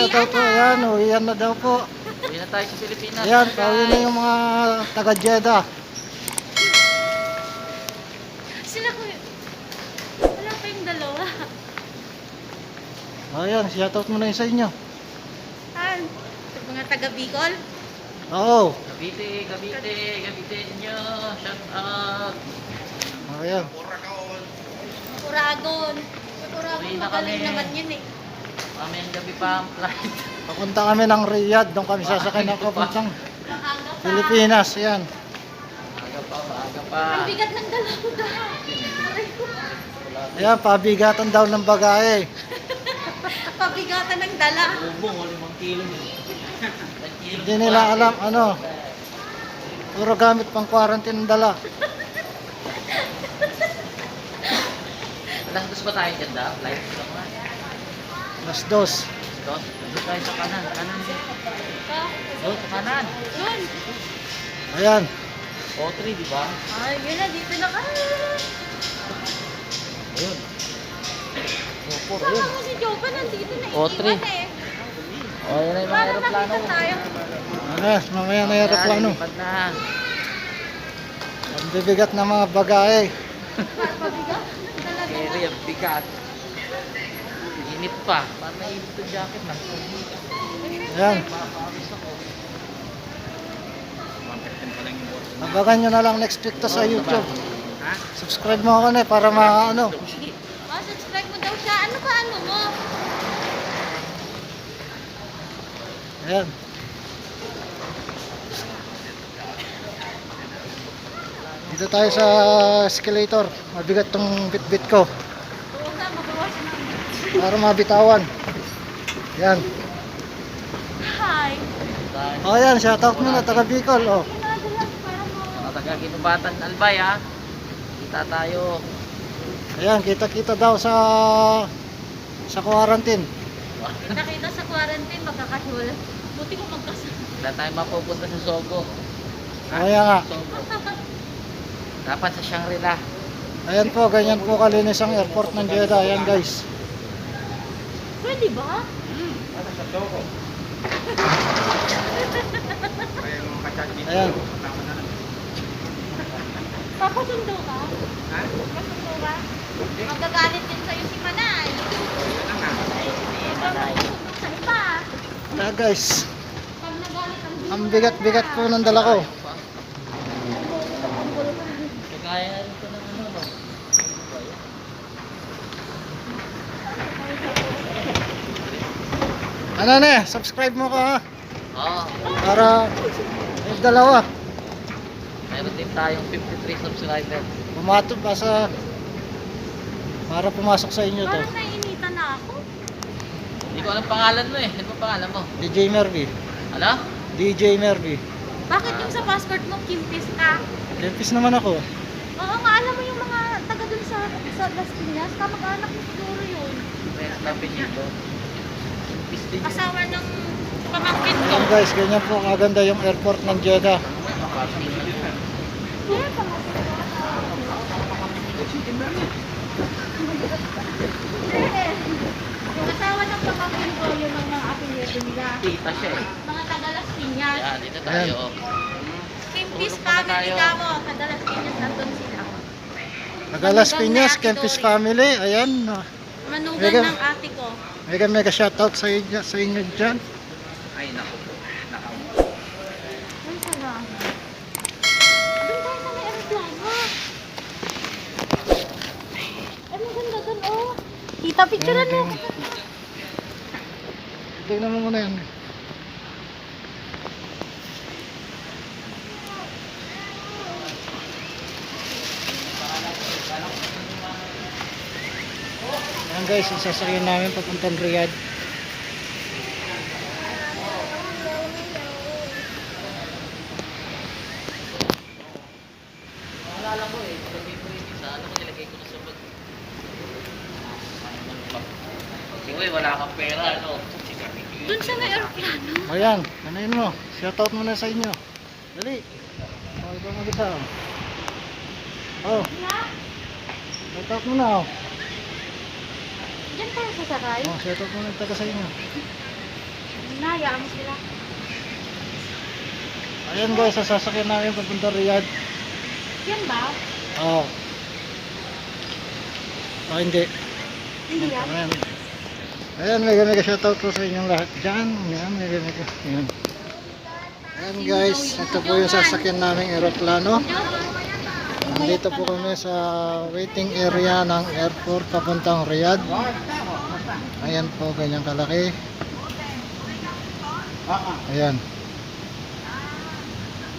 shoutout po. Ayan, uwian na daw po. Uwi na tayo sa Pilipinas. Ayan, pauwi na yung mga taga-Jeddah. Sila ko. Wala pa yung dalawa. Ayan, shoutout mo na yun sa inyo. Han, mga taga Bicol. Oo. Cavite inyo. Shout out. Ayan. Uragon. Uragon, Uwi na magaling kami. naman yun eh. Mamayang gabi pa ang flight. Papunta kami ng Riyadh. Doon kami sasakay ng papuntang Maaga pa. Pilipinas. Ayan. Maaga pa. Ang bigat ng dalawa daw. Aray ko. Ayan, pabigatan daw ng bagahe. Pabigatan ng dala. Bubong, 5 kilo. Hindi nila alam, ano. Puro gamit pang quarantine ng dala. Alas 2 ba tayo dyan da? Flight ko naman. Alas 2. Doon tayo sa kanan. Kanan. Doon sa kanan. Yun. Ayan. O3, di ba? Ay, yun na. Dito na ka. Ayun. O4, Sama ayun. mo si Jopa. Nandito na. O, three. Iniwan eh. O, yan na yung mga Para aeroplano. nakita tayo. Ano, mamaya na aeroplano. Lipad na. Ang bibigat ng mga bagahe. Para pabigat ng dala. Carry ang bigat. Init pa. Parang nainit yung jacket na. Ayan. Abangan nyo na lang next week to sa YouTube. Ha? Subscribe mo ako na para ano. Subscribe mo daw siya. Ano ba ano mo? Ayan. Dito tayo sa escalator. Mabigat tong bit-bit ko. Oo na, mabawas na. Para mabitawan. Ayan. Hi. O ayan, shoutout mo na, taga Bicol. O. Pinadalas para mo. Mga taga-Ginubatan Albay ha. Kita tayo. Ayan, kita-kita daw sa quarantine. Nakita sa quarantine, magkakahiwala. Buti ko magkasama. Wala tayong mapupunta sa Sogo. Kaya nga. Sogo. Dapat sa Shangri-La. Ayan po, ganyan po kalinis ang airport ng Jeddah. Ayan guys. Pwede ba? Ayan. Papasundo ka? Ha? Papasundo ka? Magagalit din sa'yo si Manay. Papasundo sa iba. Ayan guys. Pag nagalit Ang bigat-bigat po ng dala ko. Kaya na rin ito ng ano no. Ano na, subscribe mo ko ha. Oo. Para may dalawa. Meron din tayong 53 subscribers. Bumato pa sa para pumasok sa inyo to. Parang naiinitan na ako. Hindi ko alam pangalan mo eh. Ano ba pangalan mo? DJ Mervy. Ano? DJ Mervy. Bakit yung sa passport mo, Kimpis ka? Dentist naman ako. Oo nga, alam mo yung mga taga dun sa Las Piñas, kamag-anak mo siguro yun. Rest na pinito. Pistin yun. Asawa ng pamangkin ko. Ayan guys, ganyan po kaganda yung airport ng Jeddah. Yeah, pamangkin ko. Yung asawa ng pamangkin ko, yung mga apelyido nila. Tita siya eh. Mga taga Las Piñas. Yan, dito tayo. Kimpis Tulog muna family tayo. ka mo. Taga Las Piñas, nandun sila. Taga Las Piñas, Kempis family. Ayan. Manugan Mega. ng ate ko. Mega mega shoutout sa inyo dyan. Ay, naku po. Nakaw. Ay, salamat. Doon tayo sa may aeroplano. Ay, maganda doon, oh. Kita, picturean mo. Tignan mo muna yan. Ayan guys, isasakyan namin papuntang Riyadh. Naalala ko eh. Nilagay ko rin sa ano ko. Nilagay ko na sa bag. Sige, wala kang pera, ano? Doon sa may aeroplano. Ayan, nanayin mo. Shoutout muna sa inyo. Dali. Mahal ba magita? Oh, shoutout muna oh. Diyan tayo sasakay. Oh, shoutout muna taga sa inyo. Nahayaan mo sila. Ayan guys, sa sasakyan namin papunta Riyadh. Yan ba? Oo. Hindi. Hindi yan. Ayan. Ayan, mega shoutout po sa inyong lahat dyan. Ayan, mega. Ayan. Ayan guys, ito po yung sasakyan naming aeroplano. Nandito po kami sa waiting area ng airport papuntang Riyadh. Ayan po, ganyang kalaki. Ayan.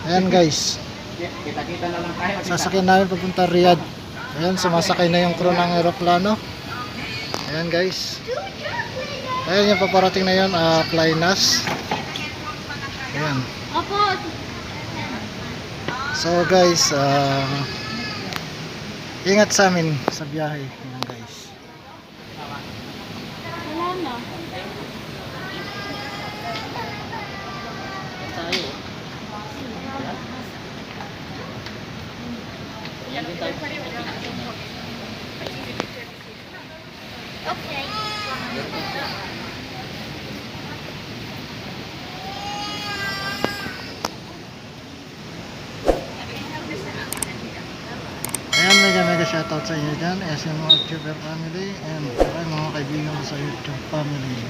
Ayan guys. Kita-kita na lang tayo. Sasakyan namin papunta Riyadh. Ayan, sumasakay na yung crew ng aeroplano. Ayan guys. Ayan yung paparating na yun, Flynas. Ayan. Opo. So guys, ingat sa amin sa biyahe. Ayan guys. Wala na. Tayo. Yan din tayo. Okay. Ayan, mega shoutout sa inyo dyan. SM YouTuber family and mga kaibigan ko sa YouTube family.